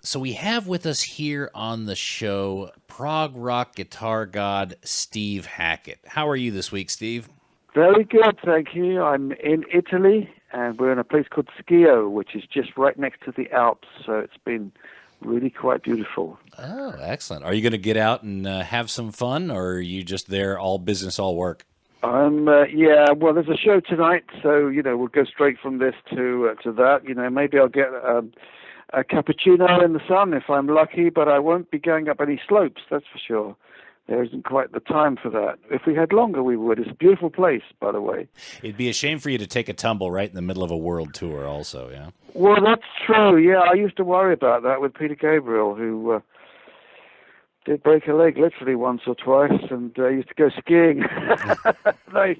So we have with us here on the show prog rock guitar god Steve Hackett. How are you this week, Steve? Very good, thank you. I'm in Italy, and we're in a place called Schio, which is just right next to the Alps, so it's been really quite beautiful. Oh, excellent. Are you going to get out and have some fun, or are you just there all business, all work? Yeah, well, there's a show tonight, so, we'll go straight from this to that. Maybe I'll get a cappuccino in the sun if I'm lucky, but I won't be going up any slopes, that's for sure. There isn't quite the time for that. If we had longer, we would. It's a beautiful place, by the way. It'd be a shame for you to take a tumble right in the middle of a world tour also, yeah? Well, that's true, yeah. I used to worry about that with Peter Gabriel, who did break a leg literally once or twice, and used to go skiing. I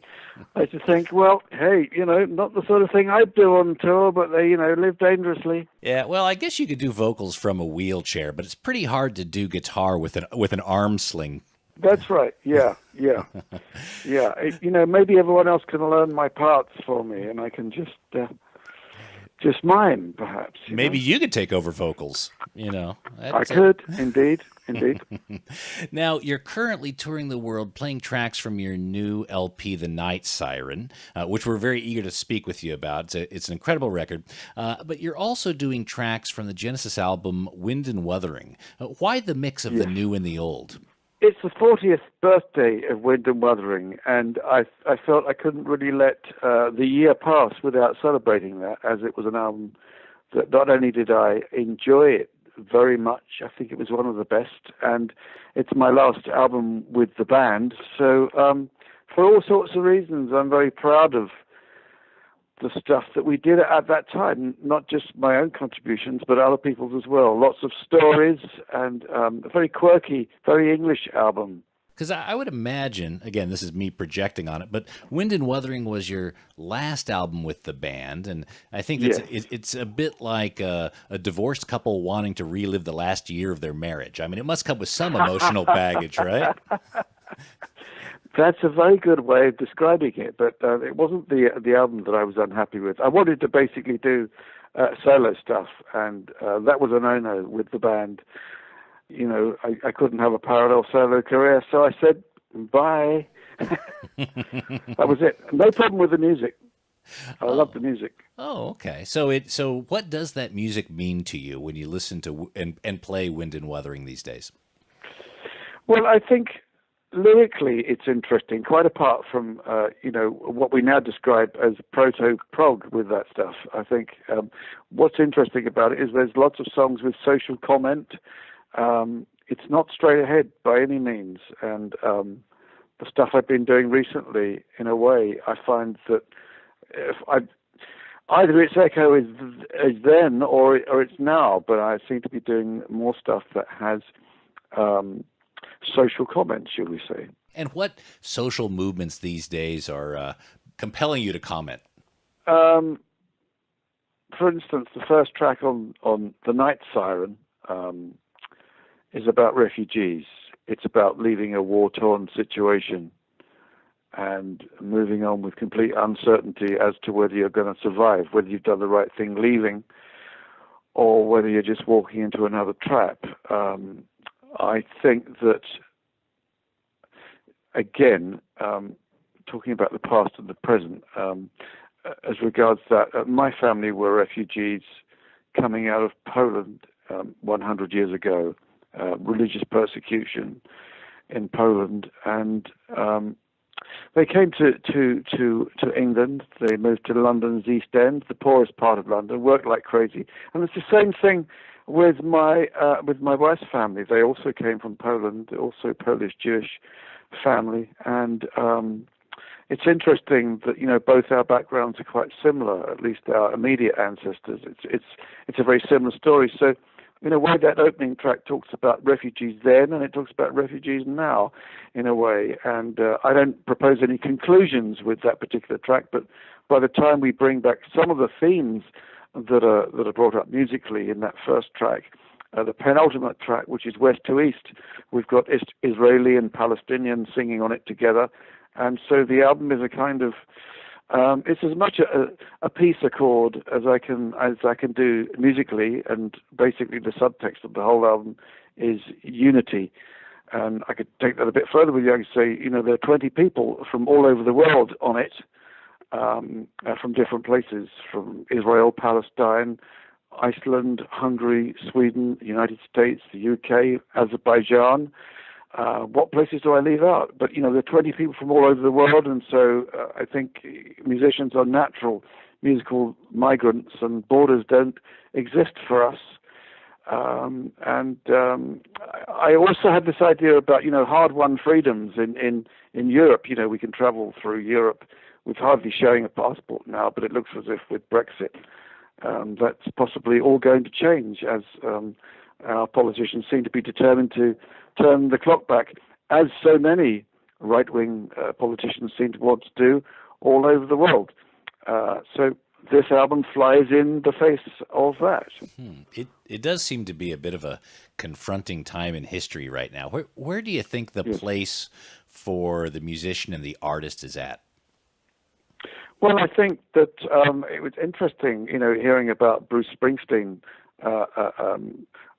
used to think, well, hey, not the sort of thing I'd do on tour, but they, live dangerously. Yeah, well, I guess you could do vocals from a wheelchair, but it's pretty hard to do guitar with an arm sling. That's right. Yeah. Maybe everyone else can learn my parts for me, and I can just mime, perhaps. Maybe you could take over vocals. I could, indeed. Now, you're currently touring the world, playing tracks from your new LP, The Night Siren, which we're very eager to speak with you about. It's an incredible record. But you're also doing tracks from the Genesis album, Wind and Wuthering. Why the mix of the new and the old? It's the 40th birthday of Wind and Wuthering, and I felt I couldn't really let the year pass without celebrating that, as it was an album that not only did I enjoy it very much, I think it was one of the best, and it's my last album with the band. So for all sorts of reasons, I'm very proud of the stuff that we did at that time, not just my own contributions, but other people's as well. Lots of stories and a very quirky, very English album. Because I would imagine, again, this is me projecting on it, but Wind and Wuthering was your last album with the band, and I think it's a bit like a divorced couple wanting to relive the last year of their marriage. I mean, it must come with some emotional baggage, right? That's a very good way of describing it, but it wasn't the album that I was unhappy with. I wanted to basically do solo stuff, and that was a no-no with the band. I couldn't have a parallel solo career, so I said, bye. That was it. No problem with the music. I love the music. Oh, okay. So what does that music mean to you when you listen to and play Wind and Wuthering these days? Well, I think lyrically it's interesting, quite apart from, what we now describe as proto-prog with that stuff. I think what's interesting about it is there's lots of songs with social comment. It's not straight ahead by any means, and the stuff I've been doing recently, in a way, I find that either its echo is then or it's now, but I seem to be doing more stuff that has social comments, shall we say. And what social movements these days are compelling you to comment? For instance, the first track on The Night Siren is about refugees. It's about leaving a war-torn situation and moving on with complete uncertainty as to whether you're going to survive, whether you've done the right thing leaving, or whether you're just walking into another trap. I think that, again, talking about the past and the present, as regards that, my family were refugees coming out of Poland 100 years ago. Religious persecution in Poland, and they came to England. They moved to London's East End, the poorest part of London, worked like crazy. And it's the same thing with my wife's family. They also came from Poland, also Polish Jewish family, and it's interesting that both our backgrounds are quite similar. At least our immediate ancestors. It's a very similar story. So, in a way, that opening track talks about refugees then, and it talks about refugees now, in a way. And I don't propose any conclusions with that particular track, but by the time we bring back some of the themes that are brought up musically in that first track, the penultimate track, which is West to East, we've got Israeli and Palestinian singing on it together, and so the album is a kind of It's as much a peace accord as I can do musically, and basically the subtext of the whole album is unity. And I could take that a bit further with you. I could say, there are 20 people from all over the world on it, from different places, from Israel, Palestine, Iceland, Hungary, Sweden, the United States, the UK, Azerbaijan. What places do I leave out? But, there are 20 people from all over the world, and so I think musicians are natural musical migrants, and borders don't exist for us. I also had this idea about, hard-won freedoms in Europe. We can travel through Europe with hardly showing a passport now, but it looks as if with Brexit, that's possibly all going to change as our politicians seem to be determined to turn the clock back, as so many right-wing politicians seem to want to do all over the world. So this album flies in the face of that. It does seem to be a bit of a confronting time in history right now. Where do you think the place for the musician and the artist is at? Well, I think that it was interesting, hearing about Bruce Springsteen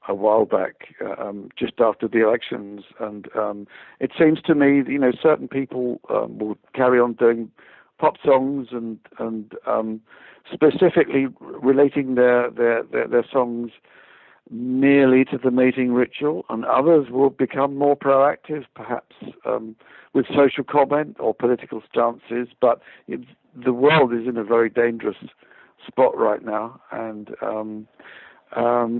a while back, just after the elections, and it seems to me, certain people will carry on doing pop songs and specifically relating their songs merely to the mating ritual, and others will become more proactive, perhaps with social comment or political stances. But the world is in a very dangerous spot right now, and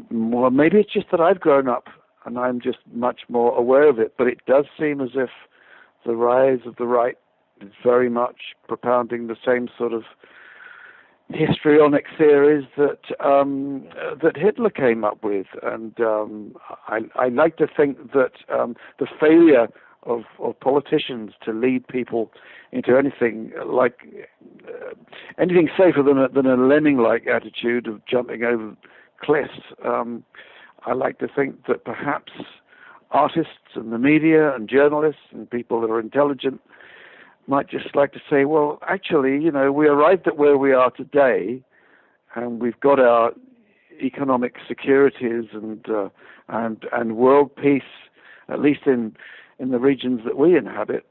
well, maybe it's just that I've grown up and I'm just much more aware of it, but it does seem as if the rise of the right is very much propounding the same sort of histrionic theories that Hitler came up with, and I like to think that the failure of politicians to lead people into anything safer than a lemming-like attitude of jumping over cliffs. I like to think that perhaps artists and the media and journalists and people that are intelligent might just like to say, well, actually, we arrived at where we are today, and we've got our economic securities and world peace, at least in the regions that we inhabit,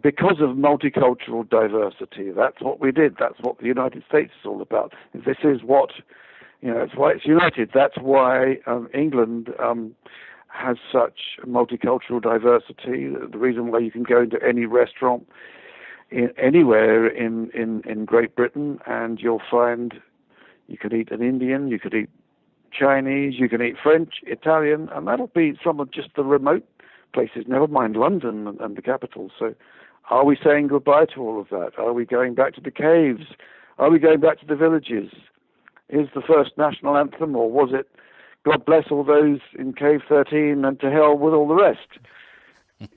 because of multicultural diversity. That's what we did. That's what the United States is all about. This is what, it's why it's united. That's why England has such multicultural diversity. The reason why you can go into any restaurant anywhere in Great Britain, and you'll find you could eat an Indian, you could eat Chinese, you can eat French, Italian, and that'll be some of just the remote places, never mind London and the capital. So are we saying goodbye to all of that? Are we going back to the caves? Are we going back to the villages? Is the first national anthem, or was it God bless all those in Cave 13 and to hell with all the rest?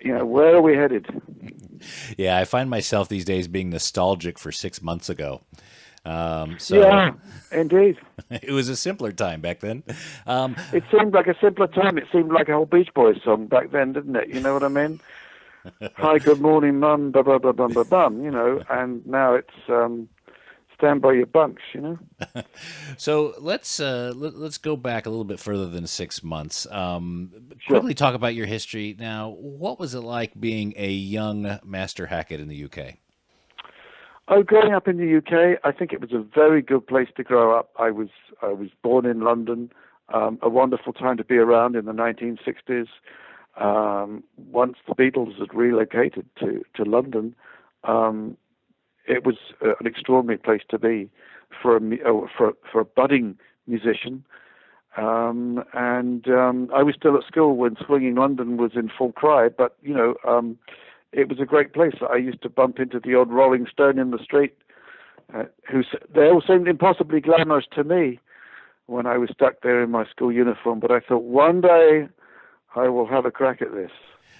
Where are we headed? Yeah, I find myself these days being nostalgic for 6 months ago. Yeah, indeed. It was a simpler time back then. It seemed like a simpler time. It seemed like a whole Beach Boys song back then, didn't it? You know what I mean? Hi, good morning, mum, ba ba ba bum ba bum. And now it's stand by your bunks. So let's go back a little bit further than 6 months. Quickly talk about your history. Now, what was it like being a young Master Hackett in the UK? Oh, growing up in the UK, I think it was a very good place to grow up. I was born in London, a wonderful time to be around in the 1960s. Once the Beatles had relocated to London, it was an extraordinary place to be for a budding musician. And I was still at school when Swinging London was in full cry, but it was a great place. I used to bump into the odd Rolling Stone in the street, they all seemed impossibly glamorous to me when I was stuck there in my school uniform. But I thought, one day I will have a crack at this.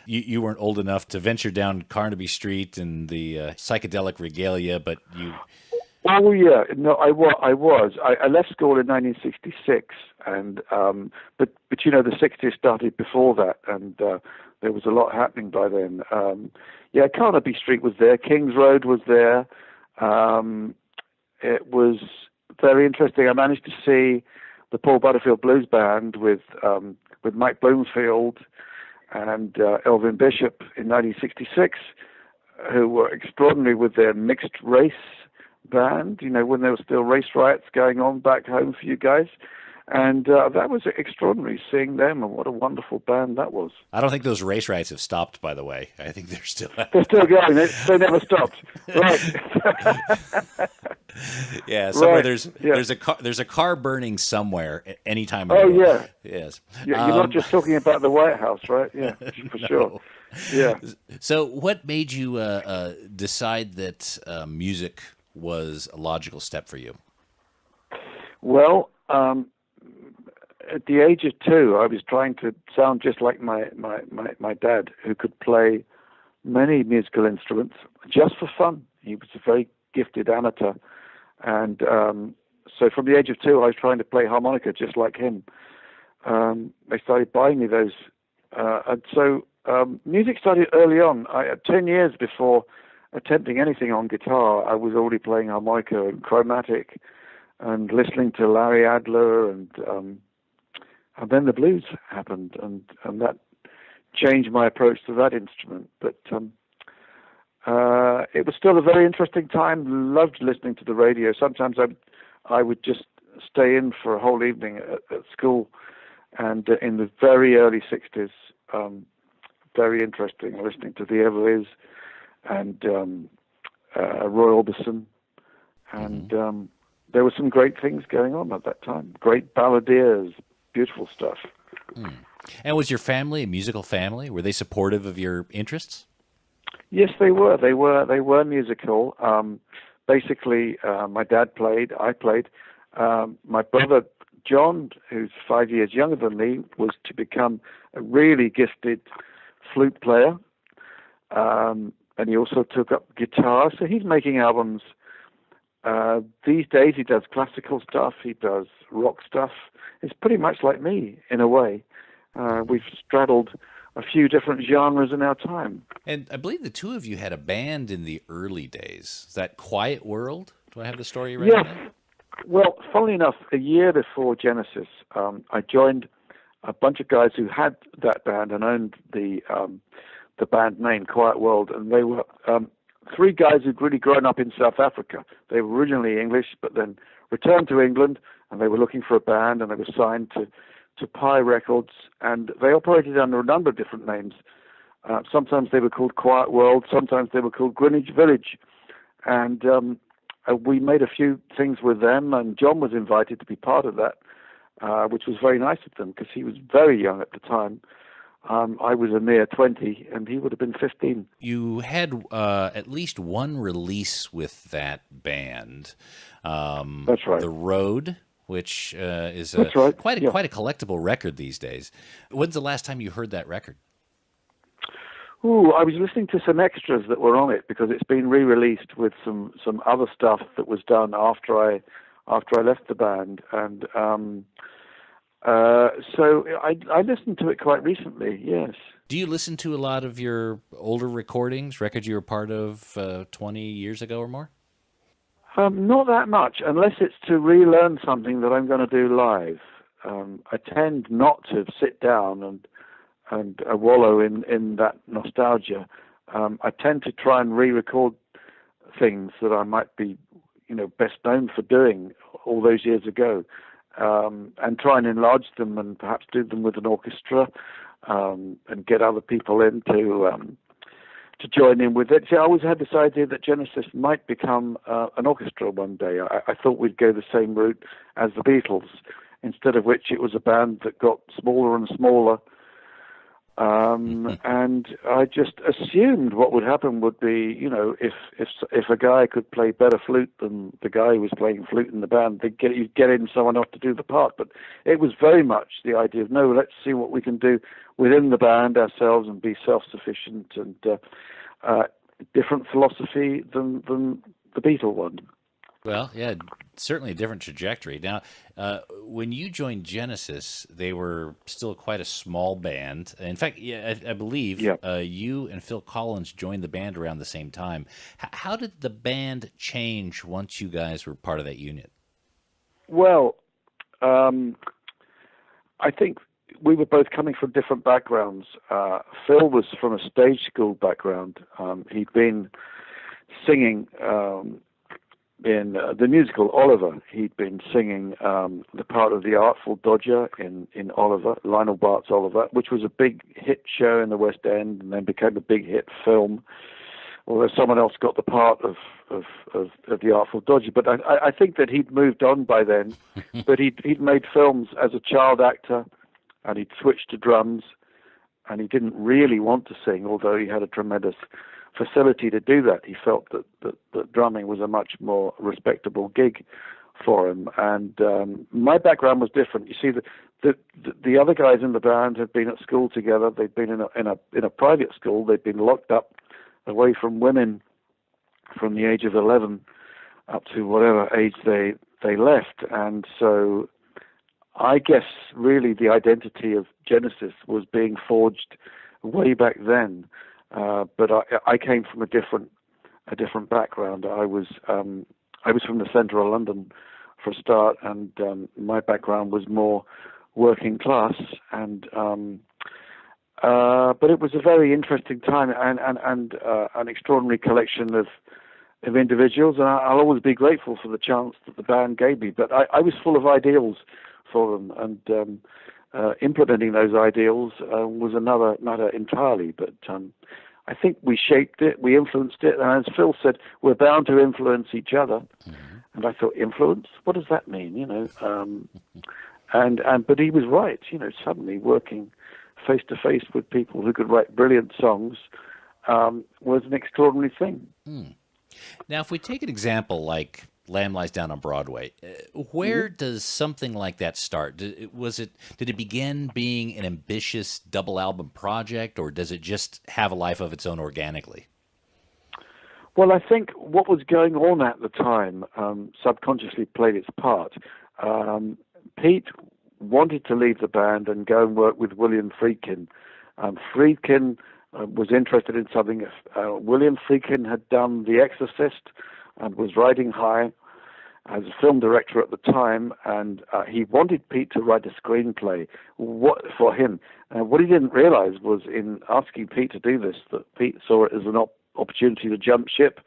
You weren't old enough to venture down Carnaby Street and the psychedelic regalia, but you... Oh yeah, no, I was. I left school in 1966, and but the 60s started before that, and there was a lot happening by then. Carnaby Street was there, King's Road was there, It was very interesting. I managed to see the Paul Butterfield Blues Band with Mike Bloomfield and Elvin Bishop in 1966, who were extraordinary with their mixed race band, when there were still race riots going on back home for you guys. And that was extraordinary seeing them, and what a wonderful band that was. I don't think those race riots have stopped, by the way. I think they're still They're still going. They never stopped. Right. Yeah, somewhere right. there's a car burning somewhere at any time. Oh, yeah. Yes. You're not just talking about the White House, right? Yeah, for No. sure. Yeah. So what made you decide that music was a logical step for you? Well, at the age of 2, I was trying to sound just like my dad, who could play many musical instruments just for fun. He was a very gifted amateur. And so from the age of 2, I was trying to play harmonica just like him. They started buying me those. And so music started early on. 10 years before attempting anything on guitar, I was already playing harmonica and chromatic and listening to Larry Adler, and then the blues happened, and that changed my approach to that instrument. But it was still a very interesting time. Loved listening to the radio. Sometimes I would just stay in for a whole evening at school, and in the very early 60s, very interesting, listening to the Everlys and Roy Orbison, and there were some great things going on at that time. Great balladeers, beautiful stuff. And was your family a musical family? Were they supportive of your interests? Yes, they were. They were musical. Basically, my dad played. I played. My brother John, who's 5 years younger than me, was to become a really gifted flute player, and he also took up guitar. So he's making albums. These days he does classical stuff, he does rock stuff. It's pretty much like me, in a way. We've straddled a few different genres in our time. And I believe the two of you had a band in the early days. Is that Quiet World? Do I have the story right? Yes. Well, funnily enough, a year before Genesis, I joined a bunch of guys who had that band and owned the band name Quiet World, and they were 3 guys who'd really grown up in South Africa. They were originally English, but then returned to England, and they were looking for a band, and they were signed to Pi Records, and they operated under a number of different names. Sometimes they were called Quiet World, sometimes they were called Greenwich Village, and we made a few things with them, and John was invited to be part of that, which was very nice of them, because he was very young at the time. I was a mere 20, and he would have been 15. You had at least one release with that band. That's right. The Road, which is quite a collectible record these days. When's the last time you heard that record? Ooh, I was listening to some extras that were on it, because it's been re-released with some other stuff that was done after I left the band, and so I listened to it quite recently. Yes. Do you listen to a lot of your older recordings, records you were part of 20 years ago or more? Not that much, unless it's to relearn something that I'm going to do live. I tend not to sit down and wallow in that nostalgia. I tend to try and re-record things that I might be, best known for doing all those years ago, and try and enlarge them, and perhaps do them with an orchestra, and get other people in to join in with it. See, I always had this idea that Genesis might become an orchestra one day. I thought we'd go the same route as the Beatles, instead of which it was a band that got smaller and smaller. And I just assumed what would happen would be, if a guy could play better flute than the guy who was playing flute in the band, you'd get in someone else to do the part. But it was very much the idea of, no, let's see what we can do within the band ourselves and be self-sufficient, and different philosophy than the Beatle one. Well, yeah, certainly a different trajectory. Now, when you joined Genesis, they were still quite a small band. In fact, yeah, I believe Yeah. you and Phil Collins joined the band around the same time. How did the band change once you guys were part of that unit? Well, um, I think we were both coming from different backgrounds. Phil was from a stage school background. He'd been singing in the musical Oliver. He'd been singing the part of the Artful Dodger in Oliver, Lionel Bart's Oliver, which was a big hit show in the West End and then became a big hit film. Although someone else got the part of the Artful Dodger, but I think that he'd moved on by then. But he'd made films as a child actor, and he'd switched to drums, and he didn't really want to sing, although he had a tremendous facility to do that. He felt that drumming was a much more respectable gig for him. And my background was different. You see, the other guys in the band had been at school together. They'd been in a private school. They'd been locked up away from women from the age of 11 up to whatever age they left. And so I guess really the identity of Genesis was being forged way back then. But I came from a different background. I was from the centre of London for a start, and my background was more working class. And but it was a very interesting time and an extraordinary collection of individuals, and I'll always be grateful for the chance that the band gave me. But I was full of ideals for them, and implementing those ideals was another matter entirely. But I think we shaped it, we influenced it, and as Phil said, we're bound to influence each other. Mm-hmm. And I thought, influence? What does that mean? You know, but he was right. You know, suddenly working face to face with people who could write brilliant songs was an extraordinary thing. Mm. Now, if we take an example like Lamb Lies Down on Broadway, where Mm-hmm. does something like that start? Did it begin being an ambitious double album project, or does it just have a life of its own organically? Well, I think what was going on at the time subconsciously played its part. Pete wanted to leave the band and go and work with William Friedkin. Friedkin was interested in something. William Friedkin had done The Exorcist and was riding high as a film director at the time, and he wanted Pete to write a screenplay for him. What he didn't realize was, in asking Pete to do this, that Pete saw it as an opportunity to jump ship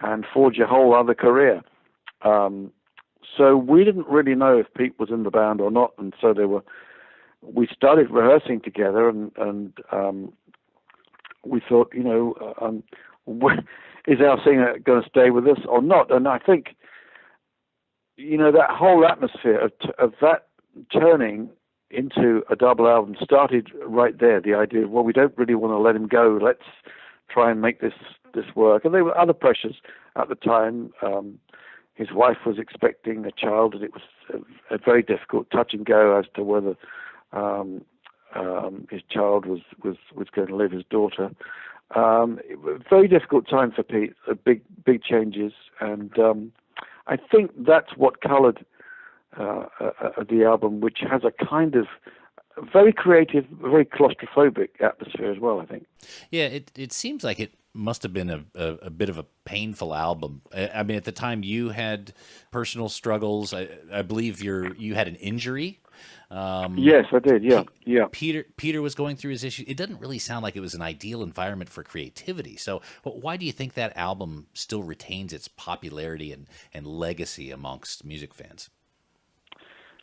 and forge a whole other career. So we didn't really know if Pete was in the band or not, and so we started rehearsing together, and we thought, you know, is our singer going to stay with us or not? And I think, you know, that whole atmosphere of that turning into a double album started right there. The idea of, well, we don't really want to let him go. Let's try and make this work. And there were other pressures at the time. His wife was expecting a child, and it was a very difficult touch and go as to whether his child was going to live, his daughter. Very difficult time for Pete. Big changes, and I think that's what coloured the album, which has a kind of very creative, very claustrophobic atmosphere as well, I think. Yeah, it seems like it must have been a bit of a painful album. I mean, at the time you had personal struggles. I believe you had an injury. Yes, I did. Yeah. Peter was going through his issues. It doesn't really sound like it was an ideal environment for creativity. So why do you think that album still retains its popularity and legacy amongst music fans?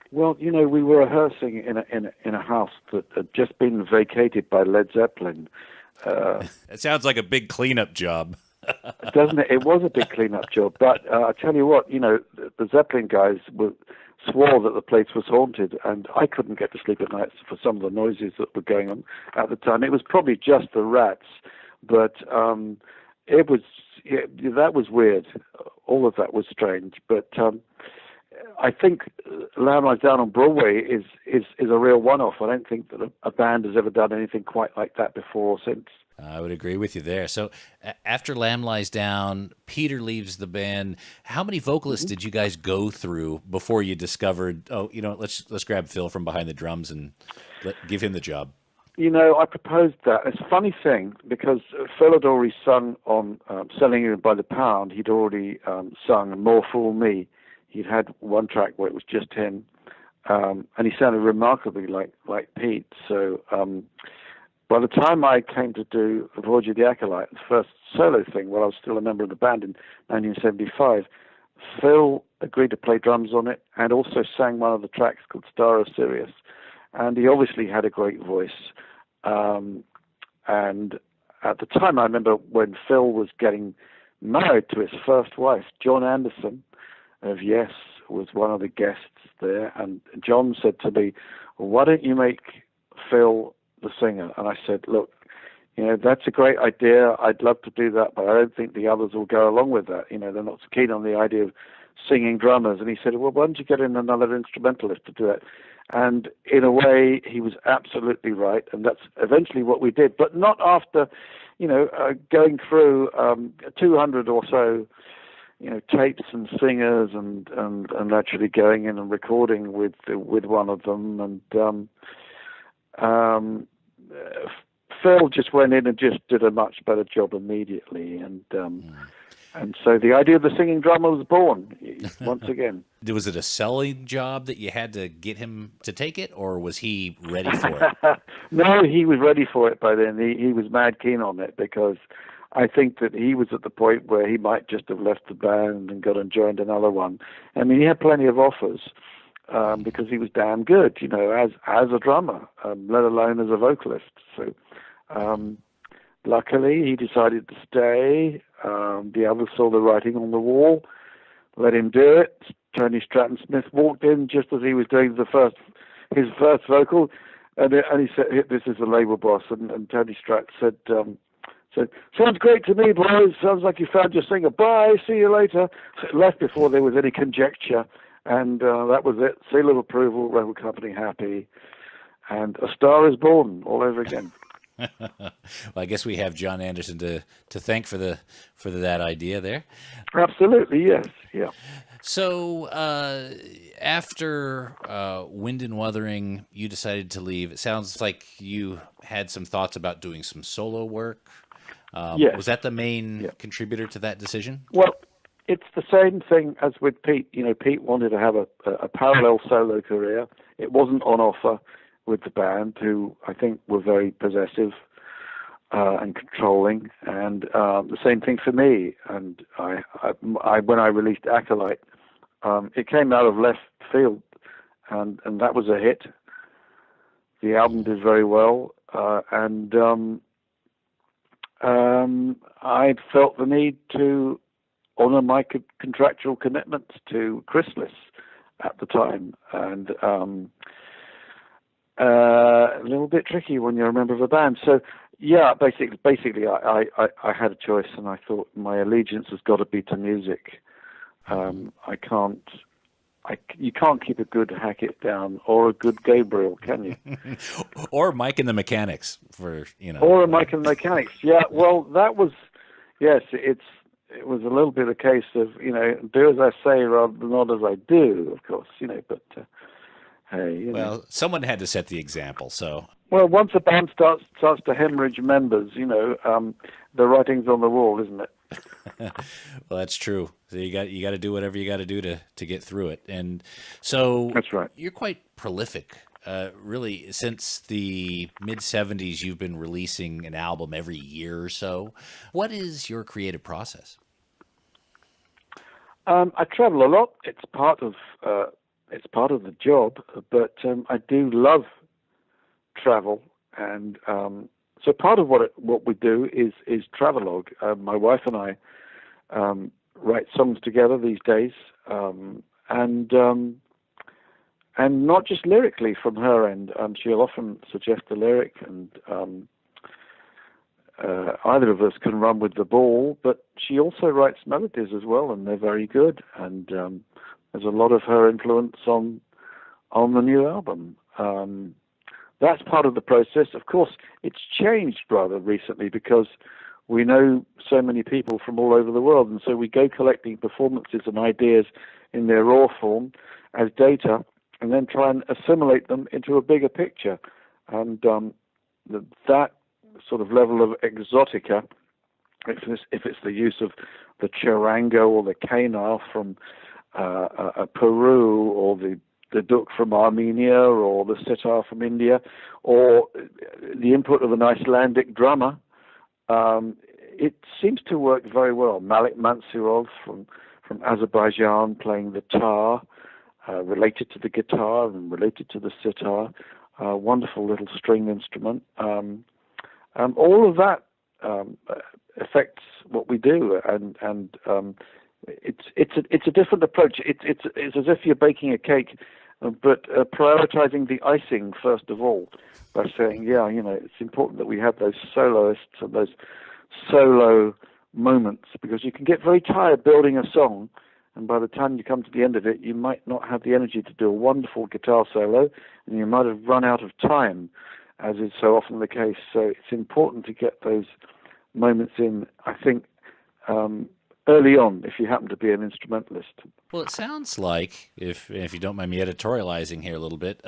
Well, you know, we were rehearsing in a house that had just been vacated by Led Zeppelin. It sounds like a big cleanup job. Doesn't it? It was a big cleanup job. But I tell you what, you know, the Zeppelin guys swore that the place was haunted, and I couldn't get to sleep at night for some of the noises that were going on at the time. It was probably just the rats, but that was weird. All of that was strange. But I think Lamb Lies Down on Broadway is a real one-off. I don't think that a band has ever done anything quite like that before or since. I would agree with you there. So after Lamb Lies Down, Peter leaves the band. How many vocalists did you guys go through before you discovered, oh, let's grab Phil from behind the drums and give him the job? I proposed that. It's a funny thing because Phil had already sung on Selling You by the Pound. He'd already sung More Fool Me. He'd had one track where it was just him, and he sounded remarkably like Pete. So by the time I came to do Voyage of the Acolyte, the first solo thing, while I was still a member of the band in 1975, Phil agreed to play drums on it and also sang one of the tracks called Star of Sirius. And he obviously had a great voice. And at the time, I remember when Phil was getting married to his first wife, John Anderson of Yes was one of the guests there. And John said to me, well, why don't you make Phil the singer? And I said, look, that's a great idea. I'd love to do that, but I don't think the others will go along with that. They're not so keen on the idea of singing drummers. And he said, well, why don't you get in another instrumentalist to do it? And in a way, he was absolutely right. And that's eventually what we did, but not after, going through 200 or so, tapes and singers and actually going in and recording with one of them. And Phil just went in and just did a much better job immediately. And so the idea of the singing drummer was born once again. Was it a selling job that you had to get him to take it, or was he ready for it? No, he was ready for it by then. He was mad keen on it because I think that he was at the point where he might just have left the band and got and joined another one. I mean, he had plenty of offers because he was damn good, as a drummer, let alone as a vocalist. So luckily, he decided to stay. The others saw the writing on the wall, let him do it. Tony Stratton Smith walked in just as he was doing his first vocal, and he said, "This is the label boss." And Tony Stratton said, "Sounds great to me, boys. Sounds like you found your singer. Bye. See you later." So left before there was any conjecture, and that was it. Seal of approval. Record company happy, and A Star Is Born all over again. Well, I guess we have John Anderson to thank for that idea there. Absolutely, yes, yeah. So after Wind and Wuthering, you decided to leave. It sounds like you had some thoughts about doing some solo work. Yes. Was that the main contributor to that decision? Well, it's the same thing as with Pete. Pete wanted to have a parallel solo career. It wasn't on offer with the band, who I think were very possessive and controlling, and the same thing for me. And I when I released Acolyte, it came out of left field, and that was a hit. The album did very well, and I felt the need to honor my contractual commitments to Chrysalis at the time, and a little bit tricky when you're a member of a band. So, yeah, basically, I had a choice, and I thought my allegiance has got to be to music. You can't keep a good Hackett down or a good Gabriel, can you? Or Mike and the Mechanics, Or a Mike and the Mechanics. Yeah, well, that was, yes, it was a little bit a case of, do as I say rather than not as I do, of course, but hey, well, someone had to set the example, so. Well, once a band starts to hemorrhage members, the writing's on the wall, isn't it? Well, that's true. So you got to do whatever you got to do to get through it, and so that's right. You're quite prolific, really. Since the mid '70s, you've been releasing an album every year or so. What is your creative process? I travel a lot. It's part of the job, but I do love travel, and so part of what we do is travelogue. My wife and I write songs together these days, and not just lyrically from her end. She'll often suggest a lyric, and either of us can run with the ball, but she also writes melodies as well, and they're very good. And there's a lot of her influence on the new album. That's part of the process. Of course, it's changed rather recently because we know so many people from all over the world, and so we go collecting performances and ideas in their raw form as data, and then try and assimilate them into a bigger picture. And that sort of level of exotica, if it's the use of the charango or the canal from Peru, or the duk from Armenia, or the sitar from India, or the input of an Icelandic drummer, it seems to work very well. Malik Mansurov from Azerbaijan playing the tar, related to the guitar and related to the sitar, wonderful little string instrument. All of that affects what we do, and it's a different approach. It's as if you're baking a cake, but prioritizing the icing first of all, by saying, it's important that we have those soloists and those solo moments, because you can get very tired building a song, and by the time you come to the end of it, you might not have the energy to do a wonderful guitar solo, and you might have run out of time, as is so often the case. So it's important to get those moments in, I think, early on, if you happen to be an instrumentalist. Well, it sounds like, if you don't mind me editorializing here a little bit,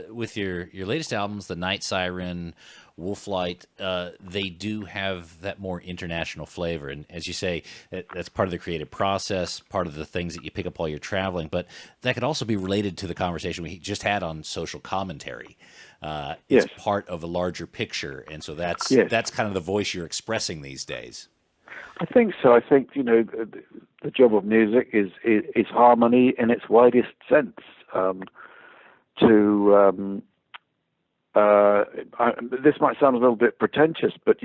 with your latest albums, the Night Siren, Wolflight, they do have that more international flavor. And as you say, that's part of the creative process, part of the things that you pick up while you're traveling. But that could also be related to the conversation we just had on social commentary. It's part of a larger picture. And so that's kind of the voice you're expressing these days. I think so. I think, the job of music is harmony in its widest sense. This might sound a little bit pretentious, but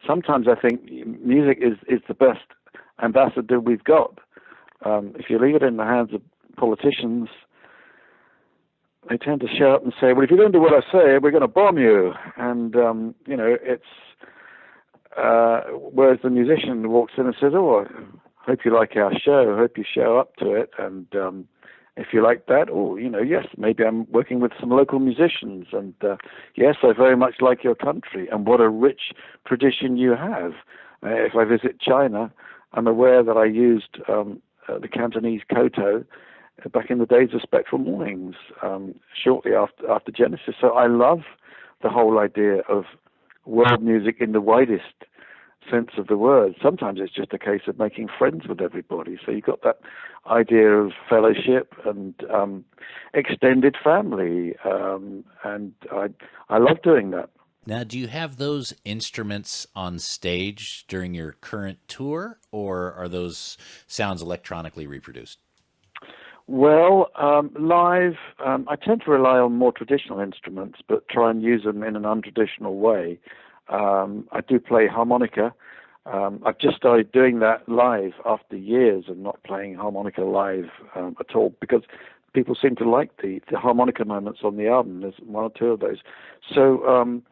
sometimes I think music is the best ambassador we've got. If you leave it in the hands of politicians, they tend to show up and say, "Well, if you don't do what I say, we're going to bomb you." And it's whereas the musician walks in and says, "Oh, I hope you like our show. I hope you show up to it." And if you like that, yes, maybe I'm working with some local musicians. And yes, I very much like your country. And what a rich tradition you have. If I visit China, I'm aware that I used the Cantonese koto back in the days of Spectral Mornings, shortly after Genesis. So I love the whole idea of world music in the widest sense of the word. Sometimes it's just a case of making friends with everybody. So you've got that idea of fellowship and extended family, and I love doing that. Now, do you have those instruments on stage during your current tour, or are those sounds electronically reproduced? Well, live, I tend to rely on more traditional instruments, but try and use them in an untraditional way. I do play harmonica. I've just started doing that live after years of not playing harmonica live at all, because people seem to like the harmonica moments on the album. There's one or two of those. So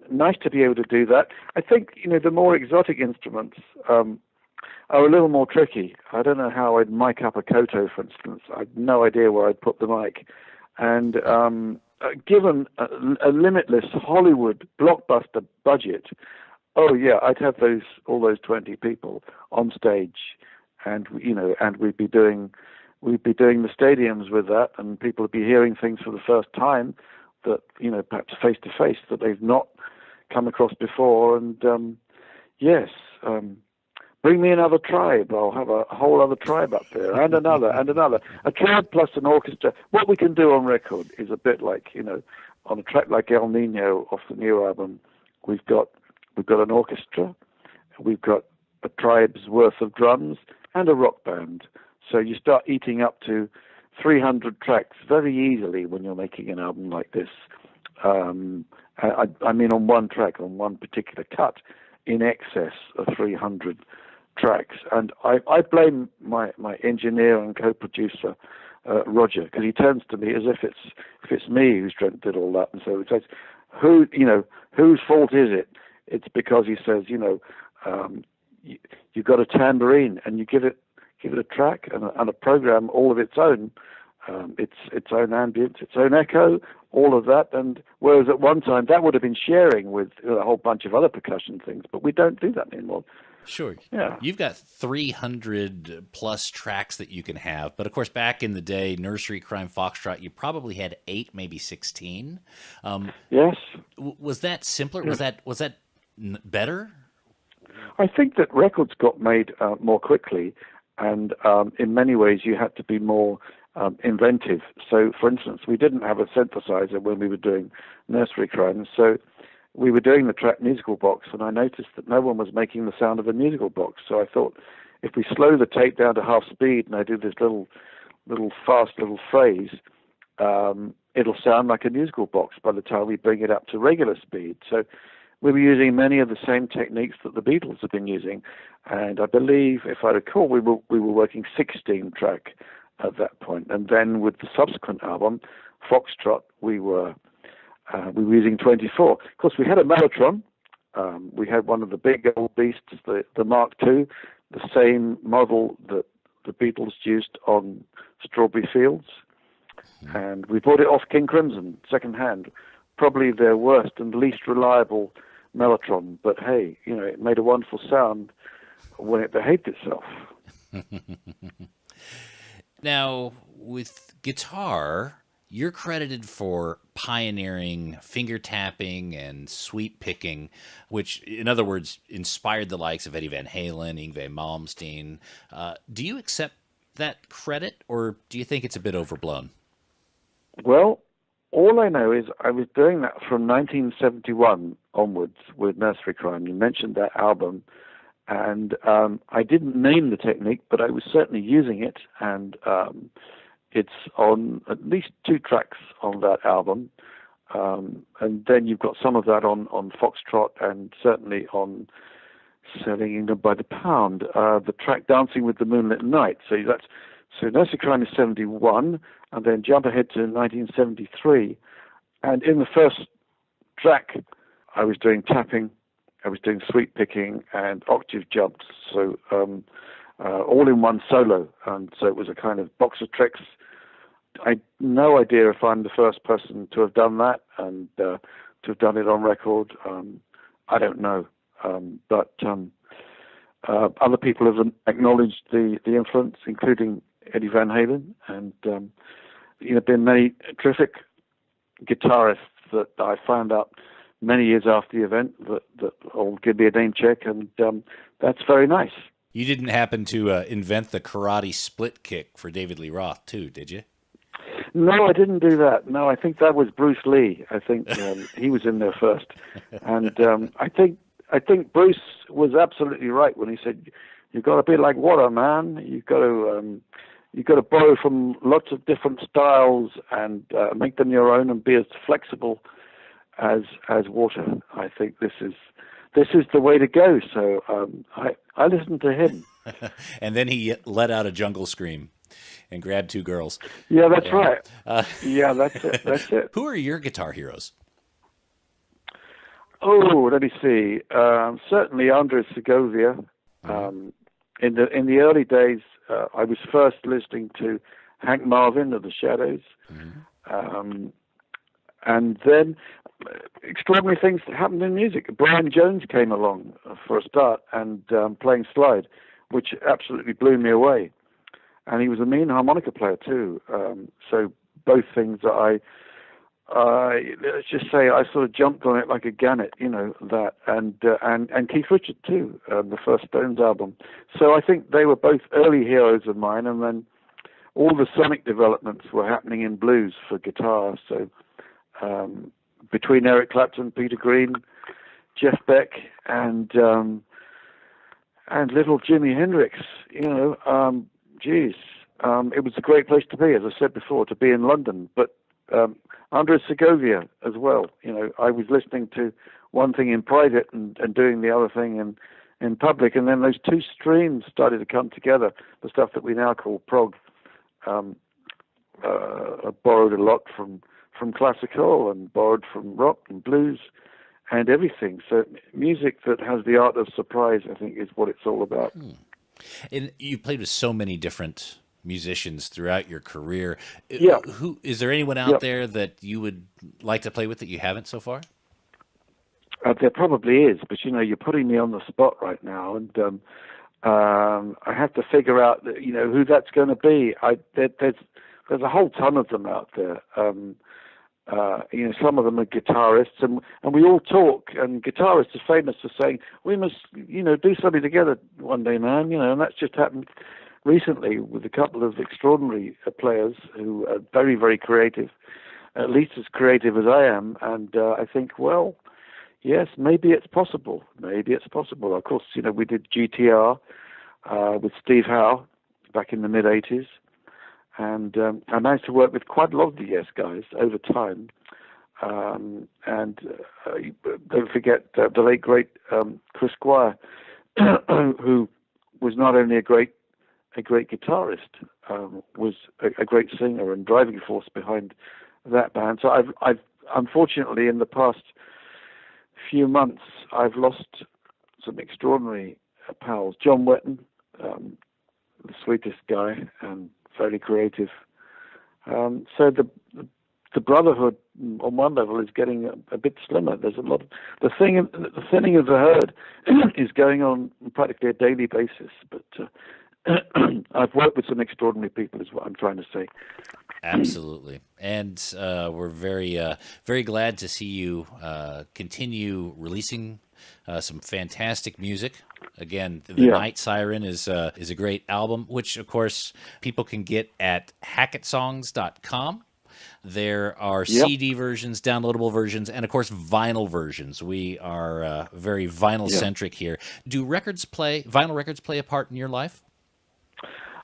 nice to be able to do that. I think, the more exotic instruments are a little more tricky. I don't know how I'd mic up a koto, for instance. I've no idea where I'd put the mic. And given a limitless Hollywood blockbuster budget, I'd have all those 20 people on stage, and we'd be doing the stadiums with that, and people would be hearing things for the first time that perhaps face to face that they've not come across before. And bring me another tribe. I'll have a whole other tribe up there, and another, and another. A tribe plus an orchestra. What we can do on record is a bit like, on a track like El Nino off the new album, we've got an orchestra, we've got a tribe's worth of drums, and a rock band. So you start eating up to 300 tracks very easily when you're making an album like this. I mean, on one track, on one particular cut, in excess of 300 tracks. And I blame my engineer and co-producer, Roger, because he turns to me as if it's me who's did all that. And so he says, whose fault is it? It's because he says, you've got a tambourine and you give it give it a track and a program all of its own, its own ambience, its own echo, all of that. And whereas at one time that would have been sharing with a whole bunch of other percussion things, but we don't do that anymore. Sure. Yeah. You've got 300 plus tracks that you can have. But of course, back in the day, Nursery Crime Foxtrot, you probably had 8, maybe 16. Yes. Was that simpler? Yeah. Was that better? I think that records got made more quickly, and in many ways you had to be more inventive. So, for instance, we didn't have a synthesizer when we were doing Nursery Crime, so we were doing the track musical box, and I noticed that no one was making the sound of a musical box. So I thought, if we slow the tape down to half speed and I do this little fast little phrase, it'll sound like a musical box by the time we bring it up to regular speed. So we were using many of the same techniques that the Beatles have been using, and I believe, if I recall, we were working 16 track at that point, and then with the subsequent album, Foxtrot, we were using 24. Of course, we had a Mellotron. We had one of the big old beasts, the Mark II, the same model that the Beatles used on Strawberry Fields, and we bought it off King Crimson second-hand, probably their worst and least reliable Mellotron, but hey, it made a wonderful sound when it behaved itself. Now, with guitar, you're credited for pioneering finger tapping and sweep picking, which, in other words, inspired the likes of Eddie Van Halen, Yngwie Malmsteen. Do you accept that credit, or do you think it's a bit overblown? Well, all I know is I was doing that from 1971 onwards with Nursery Crime. You mentioned that album, and I didn't name the technique, but I was certainly using it, and it's on at least 2 tracks on that album, and then you've got some of that on Foxtrot, and certainly on Selling England by the Pound, the track Dancing with the Moonlit Night. So Nursery Crime is 71, and then jump ahead to 1973, and in the first track I was doing tapping, I was doing sweep picking and octave jumps, so all in one solo, and so it was a kind of box of tricks. I have no idea if I'm the first person to have done that and to have done it on record. I don't know, but other people have acknowledged the influence, including Eddie Van Halen, and been many terrific guitarists that I found out many years after the event that all give me a name check, and that's very nice. You didn't happen to invent the karate split kick for David Lee Roth, too, did you? No, I didn't do that. No, I think that was Bruce Lee. I think he was in there first, and I think Bruce was absolutely right when he said, "You've got to be like water, man. You've got to borrow from lots of different styles and make them your own, and be as flexible as water." I think this is the way to go. So I listened to him. And then he let out a jungle scream and grabbed 2 girls. Yeah, that's right. Yeah, that's it. That's it. Who are your guitar heroes? Oh, let me see. Certainly Andres Segovia. In the early days, I was first listening to Hank Marvin of the Shadows, and then extraordinary things happened in music. Brian Jones came along for a start, and playing slide, which absolutely blew me away. And he was a mean harmonica player too. So both things that let's just say I sort of jumped on it like a gannet, that, and Keith Richards too, the first Stones album. So I think they were both early heroes of mine, and then all the sonic developments were happening in blues for guitar. So between Eric Clapton, Peter Green, Jeff Beck, and little Jimi Hendrix, it was a great place to be, as I said before, to be in London. But Andres Segovia as well. I was listening to one thing in private and doing the other thing in public, and then those 2 streams started to come together, the stuff that we now call prog. I borrowed a lot from classical and borrowed from rock and blues and everything. So music that has the art of surprise, I think, is what it's all about. And you played with so many different musicians throughout your career. Yeah, Who is there anyone yeah. out there that you would like to play with that you haven't so far? There probably is, but you're putting me on the spot right now, and I have to figure out who that's going to be. There's a whole ton of them out there. Some of them are guitarists, and we all talk. And guitarists are famous for saying we must, do something together one day, man. And that's just happened recently with a couple of extraordinary players who are very, very creative, at least as creative as I am. And I think, well, yes, maybe it's possible. Maybe it's possible. Of course, we did GTR with Steve Howe back in the mid '80s. And I managed to work with quite a lot of the Yes guys over time. And don't forget the late, great Chris Squire, who was not only a great guitarist, was a great singer and driving force behind that band. So I've unfortunately in the past few months I've lost some extraordinary pals. John Wetton, the sweetest guy and very creative. So the brotherhood on one level is getting a bit slimmer. There's a lot of the thinning of the herd is going on practically a daily basis. But I've worked with some extraordinary people, is what I'm trying to say. Absolutely, and we're very glad to see you continue releasing some fantastic music. Again, the Night Siren is a great album, which of course people can get at hackettsongs.com. There are CD versions, downloadable versions, and of course vinyl versions. We are very vinyl centric here. Do vinyl records play a part in your life?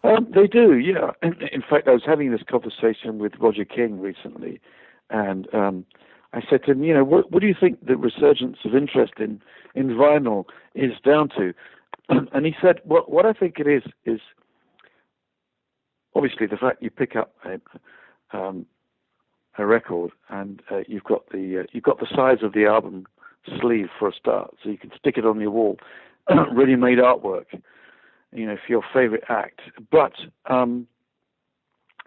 They do, yeah. In fact, I was having this conversation with Roger King recently, and I said to him, what do you think the resurgence of interest in vinyl is down to? And he said, what I think it is obviously the fact you pick up a record and you've got the size of the album sleeve for a start, so you can stick it on your wall, ready-made artwork, for your favorite act. But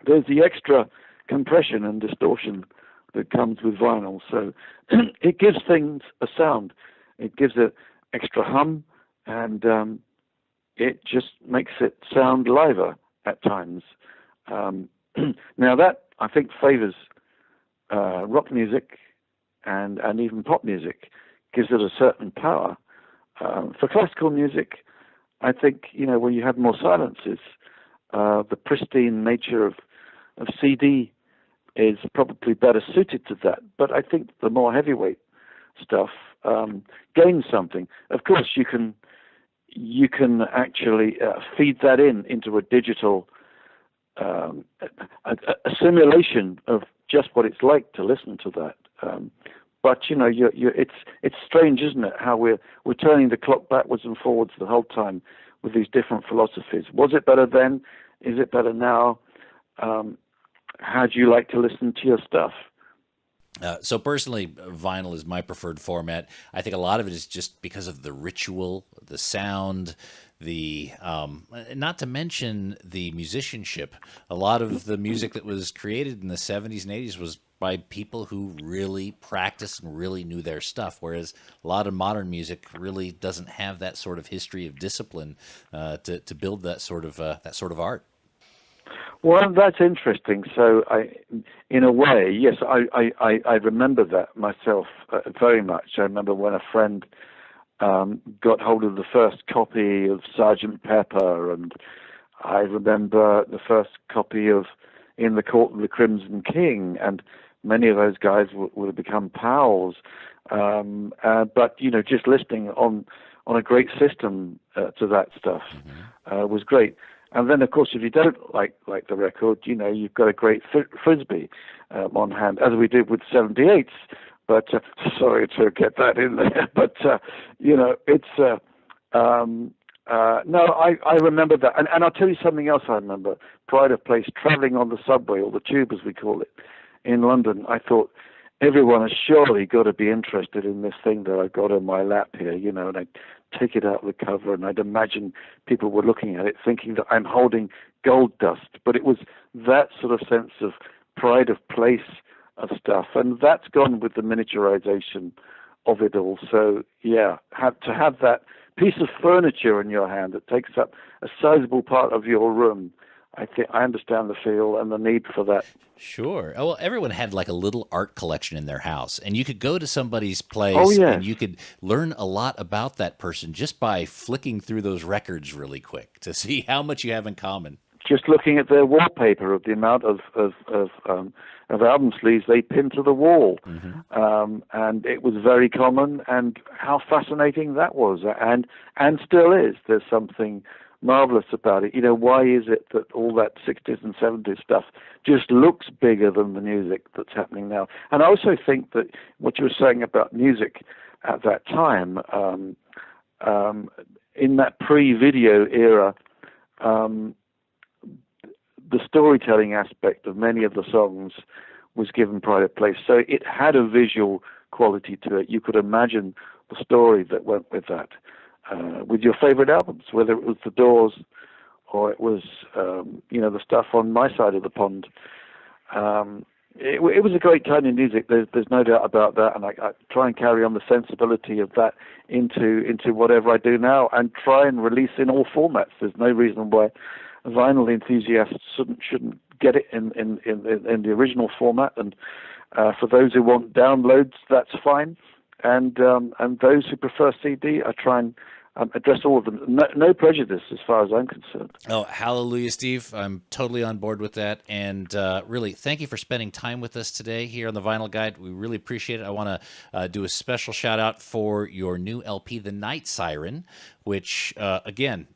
there's the extra compression and distortion that comes with vinyl. So it gives things a sound. It gives it extra hum, and it just makes it sound liver at times. Now that, I think, favors rock music and even pop music, gives it a certain power. For classical music, I think, when you have more silences, the pristine nature of CD is probably better suited to that. But I think the more heavyweight stuff gains something. Of course, you can actually feed that into a digital a simulation of just what it's like to listen to that. But it's strange, isn't it? How we're turning the clock backwards and forwards the whole time with these different philosophies. Was it better then? Is it better now? How do you like to listen to your stuff? So personally, vinyl is my preferred format. I think a lot of it is just because of the ritual, the sound, the not to mention the musicianship. A lot of the music that was created in the 70s and 80s was by people who really practiced and really knew their stuff, whereas a lot of modern music really doesn't have that sort of history of discipline to build that sort of art. Well, that's interesting. So, in a way, yes, I remember that myself very much. I remember when a friend got hold of the first copy of Sergeant Pepper, and I remember the first copy of In the Court of the Crimson King, and many of those guys would have become pals. But just listening on a great system to that stuff was great. And then, of course, if you don't like the record, you've got a great frisbee on hand, as we did with 78s. But sorry to get that in there. But it's no, I remember that, and I'll tell you something else. I remember pride of place, traveling on the subway or the tube, as we call it, in London. I thought everyone has surely got to be interested in this thing that I've got in my lap here, and I take it out of the cover, and I'd imagine people were looking at it thinking that I'm holding gold dust. But it was that sort of sense of pride of place of stuff, and that's gone with the miniaturization of it all. So yeah, to have that piece of furniture in your hand that takes up a sizable part of your room, I think I understand the feel and the need for that. Sure. Oh, well, everyone had like a little art collection in their house, and you could go to somebody's Oh place yes. and you could learn a lot about that person just by flicking through those records really quick to see how much you have in common. Just looking at their wallpaper, of the amount of album sleeves they pinned to the wall, and it was very common. And how fascinating that was, and still is. There's something marvelous about it. You know, why is it that all that 60s and 70s stuff just looks bigger than the music that's happening now? And I also think that what you were saying about music at that time, in that pre-video era. The storytelling aspect of many of the songs was given pride of place. So it had a visual quality to it. You could imagine the story that went with that. With your favorite albums, whether it was The Doors or it was, the stuff on my side of the pond. It was a great time in music. There's no doubt about that. And I try and carry on the sensibility of that into whatever I do now, and try and release in all formats. There's no reason why vinyl enthusiasts shouldn't get it in the original format, and for those who want downloads, that's fine, and those who prefer CD, I try and address all of them. No prejudice as far as I'm concerned. Oh, hallelujah, Steve. I'm totally on board with that. And really, thank you for spending time with us today here on the Vinyl Guide. We really appreciate it. I want to do a special shout out for your new LP, The Night Siren, which, again,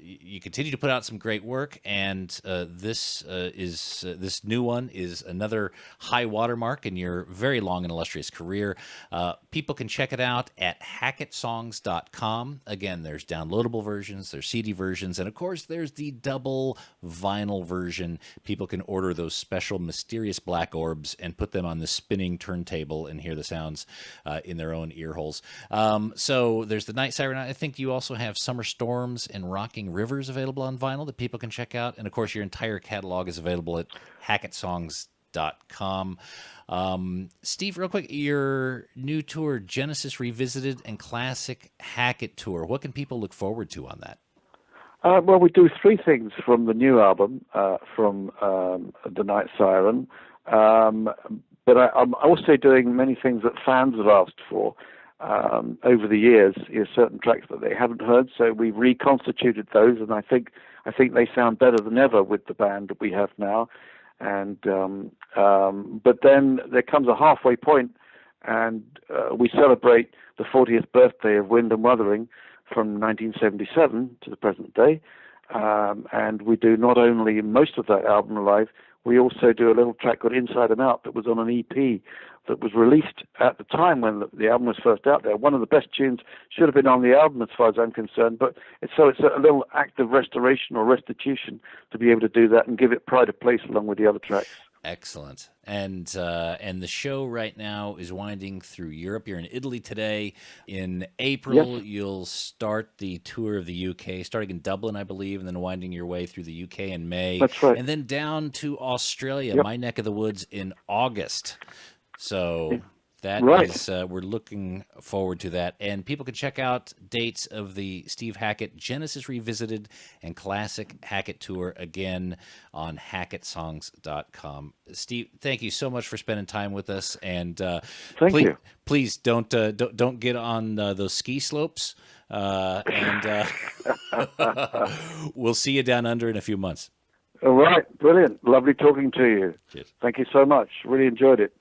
you continue to put out some great work. And this new one is another high watermark in your very long and illustrious career. People can check it out at hackettsongs.com. Again, there's downloadable versions, there's CD versions, and of course, there's the double vinyl version. People can order those special mysterious black orbs and put them on the spinning turntable and hear the sounds in their own ear holes. So there's the Night Siren. I think you also have Summer Storms and Rocking Rivers available on vinyl that people can check out. And of course, your entire catalog is available at hackettsongs.com. Steve, real quick, your new tour, Genesis Revisited and Classic Hackett Tour. What can people look forward to on that? Well, we do three things from the new album, from The Night Siren. But I'm also doing many things that fans have asked for over the years. Certain tracks that they haven't heard, so we've reconstituted those, and I think they sound better than ever with the band that we have now. And but then there comes a halfway point, and we celebrate the 40th birthday of Wind and Wuthering from 1977 to the present day. And we do not only most of that album live, we also do a little track called Inside and Out that was on an EP that was released at the time when the album was first out there. One of the best tunes, should have been on the album as far as I'm concerned, but it's a little act of restoration or restitution to be able to do that and give it pride of place along with the other tracks. Excellent. And the show right now is winding through Europe. You're in Italy today. In April, Yes. You'll start the tour of the UK, starting in Dublin, I believe, and then winding your way through the UK in May. That's right. And then down to Australia, Yep. my neck of the woods, in August. So that Right. is, we're looking forward to that. And people can check out dates of the Steve Hackett Genesis Revisited and Classic Hackett Tour again on hackettsongs.com. Steve, thank you so much for spending time with us. And Thank you. Please don't get on those ski slopes. And we'll see you down under in a few months. All right. Brilliant. Lovely talking to you. Cheers. Thank you so much. Really enjoyed it.